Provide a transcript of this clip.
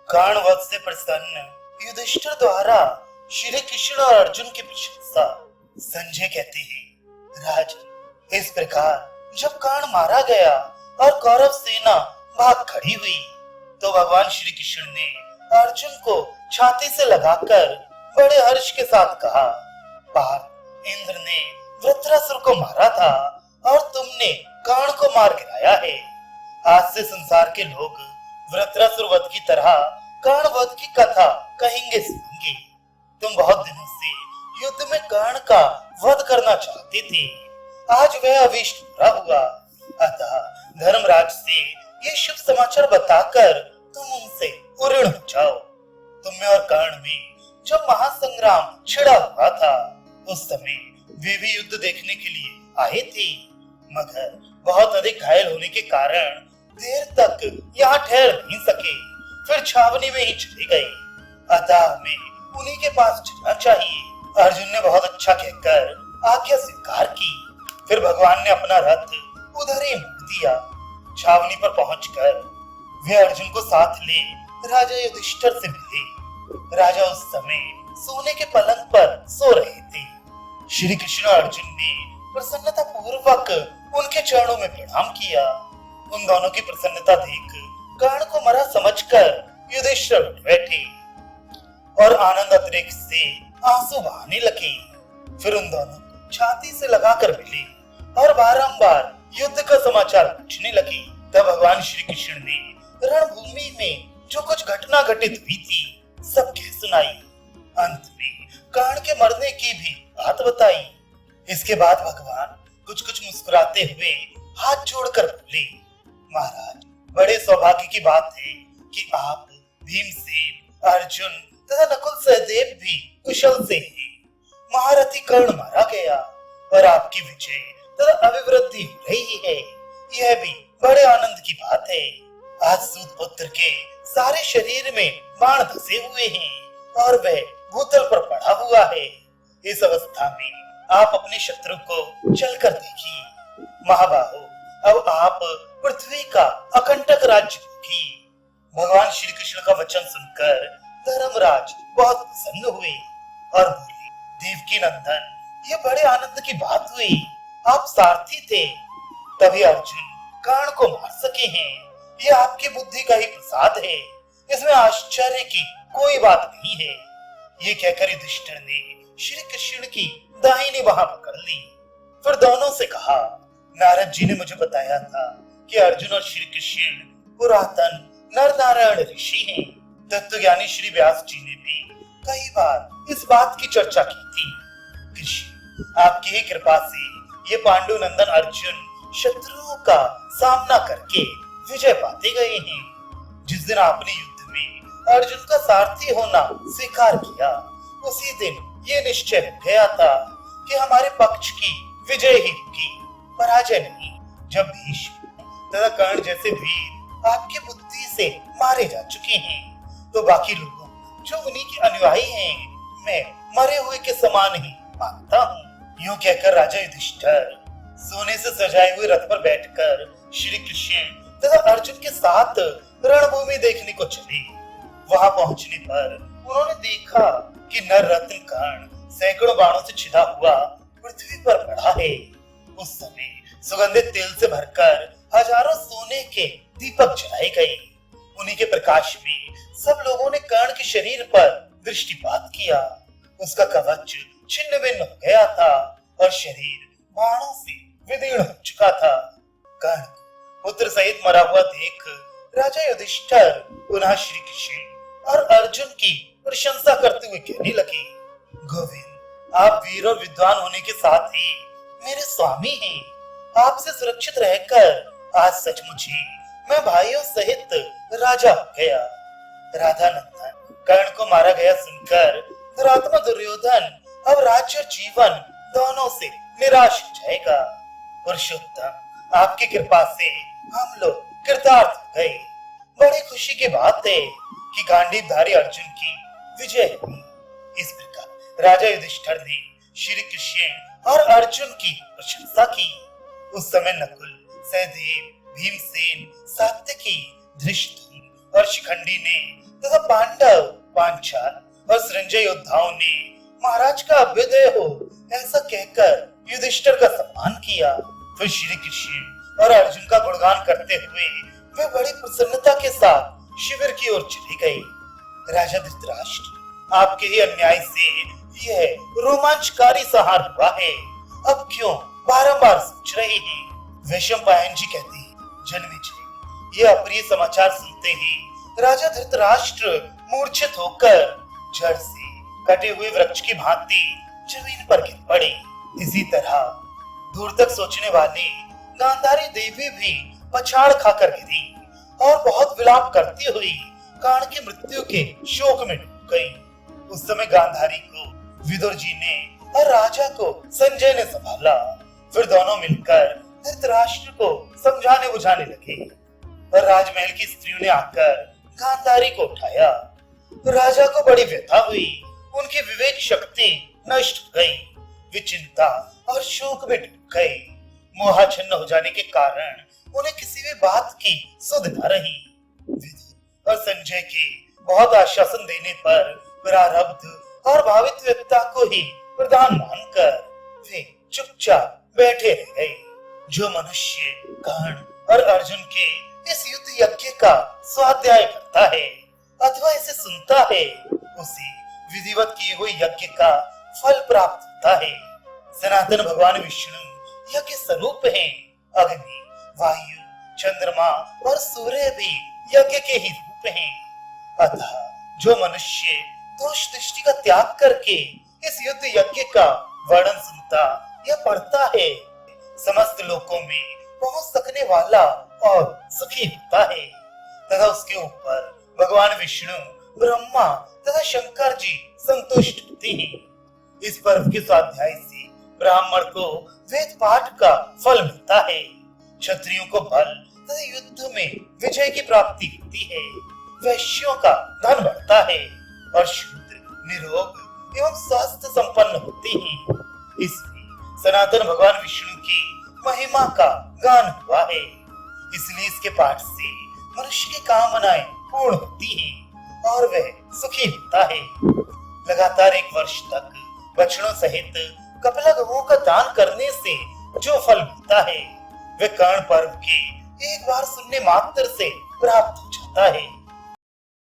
कर्णवध से प्रसन्न युधिष्ठिर द्वारा श्री कृष्ण और अर्जुन की प्रशंसा। संजय कहते हैं, राजन, इस प्रकार जब कर्ण मारा गया और कौरव सेना भाग खड़ी हुई तो भगवान श्री कृष्ण ने अर्जुन को छाती से लगाकर बड़े हर्ष के साथ कहा, पार्थ, इंद्र ने वृत्रासुर को मारा था और तुमने कर्ण को मार गिराया है। आज से संसार के लोग वृत्रासुर वध की तरह कर्ण वध की कथा कहेंगे सुनेंगे। तुम बहुत दिनों से युद्ध में कर्ण का वध करना चाहते थे, आज वह अभीष्ट पूरा हुआ। अतः धर्मराज से ये शुभ समाचार बताकर तुम उनसे उऋण हो जाओ। तुम में और कर्ण में जब महासंग्राम छिड़ा हुआ था उस समय वे भी युद्ध देखने के लिए आए थे, मगर बहुत अधिक घायल होने के कारण देर तक यहाँ ठहर नहीं सके, फिर छावनी में ही चले गए। अतः हमें उन्हीं के पास चलना चाहिए। अर्जुन ने बहुत अच्छा कहकर आज्ञा स्वीकार की। फिर भगवान ने अपना रथ उधर ही मोड़ दिया। छावनी पर पहुंचकर वे अर्जुन को साथ ले राजा युधिष्ठिर से मिले। राजा उस समय सोने के पलंग पर सो रहे थे। श्री कृष्ण अर्जुन ने प्रसन्नता पूर्वक उनके चरणों में प्रणाम किया। उन दोनों की प्रसन्नता देख कर्ण को मरा समझकर युधिष्ठिर उठ बैठे और आनंद अतिरेक से आंसू बहाने लगे। फिर उन दोनों को छाती से लगाकर मिले और बारंबार युद्ध का समाचार पूछने लगे। तब भगवान श्री कृष्ण ने रणभूमि में जो कुछ घटना घटित हुई थी सब कह सुनाई। अंत में कर्ण के मरने की भी बात बताई। इसके बाद भगवान कुछ कुछ मुस्कुराते हुए हाथ जोड़कर बोले, महाराज, बड़े सौभाग्य की बात है कि आप, भीमसेन, अर्जुन तथा नकुल सहदेव भी कुशल से हैं। महारथी कर्ण मारा गया और आपकी विजय तथा अभिवृद्धि हो रही है, यह भी बड़े आनंद की बात है। आज सूत पुत्र के सारे शरीर में बाण धसे हुए हैं और वह भूतल पर पड़ा हुआ है। इस अवस्था में आप अपने शत्रु को चलकर देखिए। महाबाहो, अब आप पृथ्वी का अकंटक राज्य की। भगवान श्री कृष्ण का वचन सुनकर धर्मराज बहुत प्रसन्न हुए और बोले, देवकी नंदन, ये बड़े आनंद की बात हुई। आप सारथी थे, तभी अर्जुन कर्ण को मार सके हैं। ये आपकी बुद्धि का ही प्रसाद है, इसमें आश्चर्य की कोई बात नहीं है। ये कहकर युधिष्ठिर ने श्री कृष्ण की दाहिनी बाह पकड़ ली। फिर दोनों से कहा, नारद जी ने मुझे बताया था कि अर्जुन और श्री कृष्ण पुरातन नर नारायण ऋषि हैं। तत्वज्ञानी श्री व्यास जी ने भी कई बार इस बात की चर्चा की थी। कृष्ण, आपकी ही कृपा से ये पांडु नंदन अर्जुन शत्रुओं का सामना करके विजय पाते गए हैं। जिस दिन आपने युद्ध में अर्जुन का सारथी होना स्वीकार किया, उसी दिन ये निश्चय हो गया था कि हमारे पक्ष की विजय ही होगी, पराजय नहीं। जब भीष्म तथा कर्ण जैसे वीर आपकी बुद्धि से मारे जा चुके हैं, तो बाकी लोग जो उन्हीं के अनुयायी हैं, मैं मरे हुए के समान ही मानता हूँ। यूं कहकर राजा युधिष्ठिर सोने से सजाए हुए रथ पर बैठकर श्री कृष्ण तथा अर्जुन के साथ रणभूमि देखने को चले। वहां पहुंचने पर उन्होंने देखा कि नर रत्न कर्ण सैकड़ों बाणों से छिदा हुआ पृथ्वी पर पड़ा है। उस समय सुगंधित तेल से भरकर हजारों सोने के दीपक जलाए गए। उन्हीं के प्रकाश में सब लोगों ने कर्ण के शरीर पर दृष्टिपात किया। उसका कवच छिन्न भिन्न हो गया था और शरीर बाणों से विदीर्ण हो चुका था। कर्ण पुत्र सहित मरा हुआ देख राजा युधिष्ठिर पुनः श्री कृष्ण और अर्जुन की प्रशंसा करते हुए कहने लगे, गोविंद, आप वीर और विद्वान होने के साथ ही मेरे स्वामी हैं। आपसे सुरक्षित रहकर आज सचमुच ही मैं भाइयों सहित राजा हो गया। राधा नंदन, कर्ण को मारा गया सुनकर दुरात्मा दुर्योधन अब राज्य और जीवन दोनों से निराश हो जाएगा। पुरुषोत्तम, आपकी कृपा से हम लोग कृतार्थ हो गए। बड़ी खुशी की बात है कि गांडीवधारी अर्जुन की विजय हुई। इस प्रकार राजा युधिष्ठिर ने श्री कृष्ण और अर्जुन की प्रशंसा की। उस समय नकुल, सहदेव, भीमसेन, सात्यकी, धृष्टद्युम्न और शिखंडी ने तथा पांडव, पांचाल और संजय योद्धाओं ने महाराज का अभ्युदय हो ऐसा कहकर युधिष्ठिर का सम्मान किया। फिर श्री कृष्ण और अर्जुन का गुणगान करते हुए वे बड़ी प्रसन्नता के साथ शिविर की ओर चले गए। राजा धृतराष्ट्र, आपके ही अन्याय से यह रोमांचकारी संहार हुआ है, अब क्यों बारंबार सोच रहे हैं? वैशंपायन जी कहते हैं, जन्मेजय, ये अप्रिय समाचार सुनते ही राजा धृतराष्ट्र मूर्छित होकर जड़ से कटे हुए वृक्ष की भांति जमीन पर गिर पड़े। इसी तरह दूर तक सोचने वाली गांधारी देवी भी पछाड़ खाकर गिरी और बहुत विलाप करती हुई कर्ण की मृत्यु के शोक में डूब गई। उस समय गांधारी को विदुर जी ने और राजा को संजय ने संभाला। फिर दोनों मिलकर धृतराष्ट्र को समझाने बुझाने लगे और राजमहल की स्त्रियों ने आकर गांधारी को उठाया। राजा को बड़ी व्यथा हुई, उनकी विवेक शक्ति नष्ट हो गई, वे चिंता और शोक में डूब गए। मोहाच्छन्न हो जाने के कारण उन्हें किसी भी बात की सुध न रही। विदुर और संजय के बहुत आश्वासन देने पर प्रारब्ध और भावित व्यक्ता को ही प्रधान मानकर वे चुपचाप बैठे रह गए। जो मनुष्य कर्ण और अर्जुन के इस युद्ध यज्ञ का स्वाध्याय करता है अथवा इसे सुनता है, उसे विधिवत किए हुए यज्ञ का फल प्राप्त होता है। सनातन भगवान विष्णु यज्ञ स्वरूप हैं। अग्नि, वायु, चंद्रमा और सूर्य भी यज्ञ के ही रूप हैं। अतः जो मनुष्य दोष दृष्टि का त्याग करके इस युद्ध यज्ञ का वर्णन सुनता या पढ़ता है, समस्त लोकों में पहुंच सकने वाला और सुखी होता है तथा उसके ऊपर भगवान विष्णु, ब्रह्मा तथा शंकर जी संतुष्ट होते हैं। इस पर्व के स्वाध्याय से ब्राह्मण को वेद पाठ का फल मिलता है, क्षत्रियों को बल तथा युद्ध में विजय की प्राप्ति होती है, वैश्यों का धन बढ़ता है और शूद्र निरोग एवं स्वास्थ्य संपन्न होते हैं। इसलिए सनातन भगवान विष्णु की महिमा का गान हुआ है। इसलिए इसके पाठ से मनुष्य की कामनाएं पूर्ण होती हैं और वह सुखी होता है। लगातार 1 वर्ष तक बछड़ों सहित कपिला गौओं का दान करने से जो फल मिलता है वह कर्ण पर्व के एक बार सुनने मात्र से प्राप्त हो जाता है।